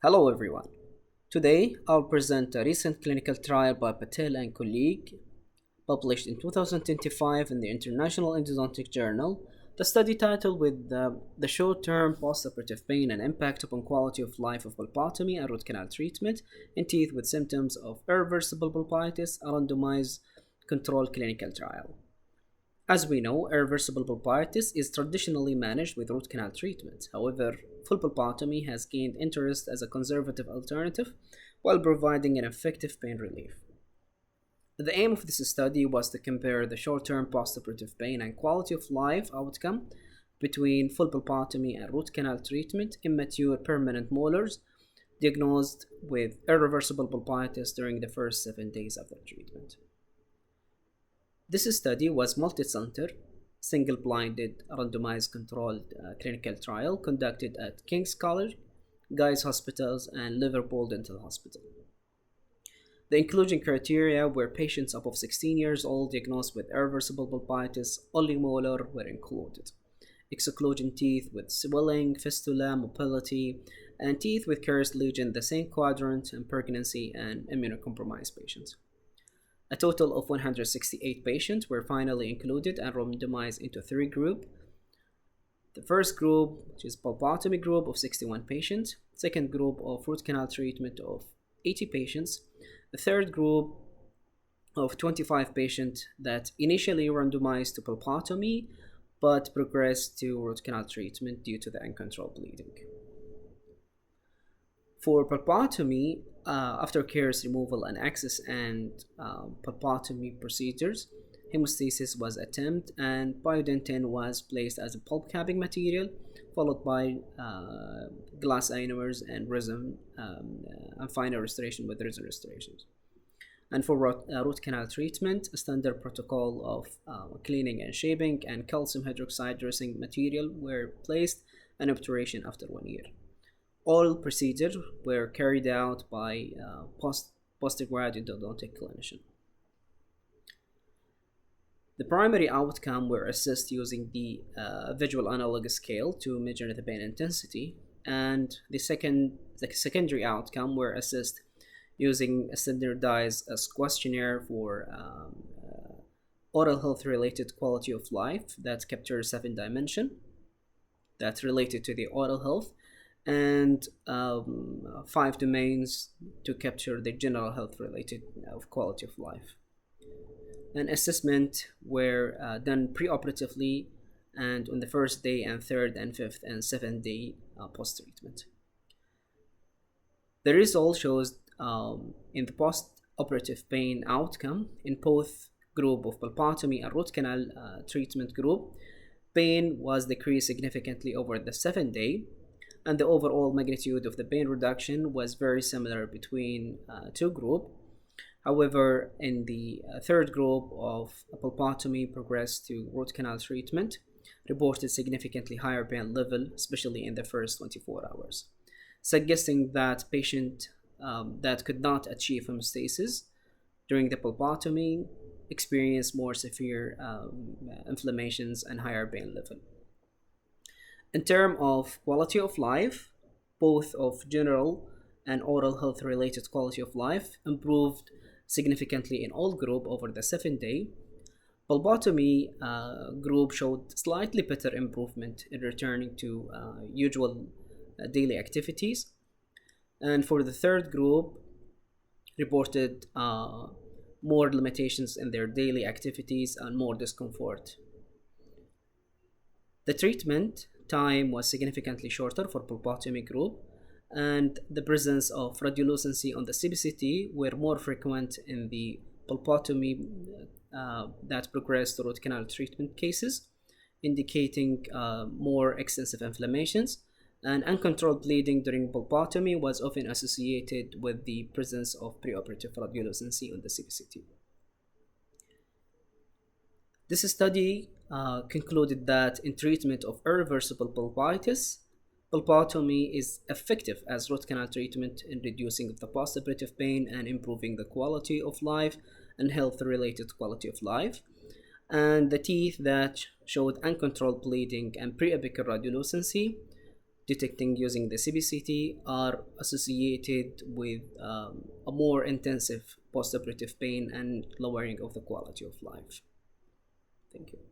Hello everyone. Today I'll present a recent clinical trial by Patel and colleague published in 2025 in the International Endodontic Journal. The study titled with the short-term postoperative pain and impact upon quality of life of pulpotomy and root canal treatment in teeth with symptoms of irreversible pulpitis, a randomized controlled clinical trial. As we know, irreversible pulpitis is traditionally managed with root canal treatment. However, full pulpotomy has gained interest as a conservative alternative while providing an effective pain relief. The aim of this study was to compare the short-term postoperative pain and quality of life outcome between full pulpotomy and root canal treatment in mature permanent molars diagnosed with irreversible pulpitis during the first 7 days after treatment. This study was multi-center, single-blinded, randomized controlled clinical trial conducted at King's College, Guy's Hospitals, and Liverpool Dental Hospital. The inclusion criteria were patients above 16 years old diagnosed with irreversible pulpitis, only molar were included. Exclusion teeth with swelling, fistula, mobility, and teeth with Kerr's lesion, the same quadrant, and pregnancy and immunocompromised patients. A total of 168 patients were finally included and randomized into three groups. The first group, which is pulpotomy group of 61 patients, second group of root canal treatment of 80 patients, the third group of 25 patients that initially randomized to pulpotomy but progressed to root canal treatment due to the uncontrolled bleeding. For pulpotomy, after Kerr's removal and access and pulpotomy procedures, hemostasis was attempted and biodentin was placed as a pulp capping material, followed by glass ionomers and resin and final restoration with resin restorations. And for root canal treatment, a standard protocol of cleaning and shaping and calcium hydroxide dressing material were placed and obturation after 1 year. All procedures were carried out by postgraduate endodontic clinician. The primary outcome were assessed using the visual analog scale to measure the pain intensity, and the secondary outcome were assessed using a standardized questionnaire for oral health related quality of life that captures 7 dimensions that related to the oral health and 5 domains to capture the general health related of quality of life. An assessment were done preoperatively and on the first day and third and fifth and seventh day post-treatment. The result shows in the post-operative pain outcome in both group of pulpotomy and root canal treatment group, pain was decreased significantly over the 7 day, and the overall magnitude of the pain reduction was very similar between two groups. However, in the third group of pulpotomy progressed to root canal treatment, reported significantly higher pain level, especially in the first 24 hours, suggesting that patient that could not achieve hemostasis during the pulpotomy experienced more severe inflammations and higher pain level. In terms of quality of life, both of general and oral health related quality of life improved significantly in all group over the 7 day. Pulpotomy group showed slightly better improvement in returning to usual daily activities, and for the third group reported more limitations in their daily activities and more discomfort. The treatment time was significantly shorter for pulpotomy group, and the presence of radiolucency on the CBCT were more frequent in the pulpotomy that progressed to root canal treatment cases, indicating more extensive inflammations, and uncontrolled bleeding during pulpotomy was often associated with the presence of preoperative radiolucency on the CBCT. This study concluded that in treatment of irreversible pulpitis, pulpotomy is effective as root canal treatment in reducing the postoperative pain and improving the quality of life and health-related quality of life. And the teeth that showed uncontrolled bleeding and pre-apical radiolucency detecting using the CBCT are associated with a more intensive postoperative pain and lowering of the quality of life. Thank you.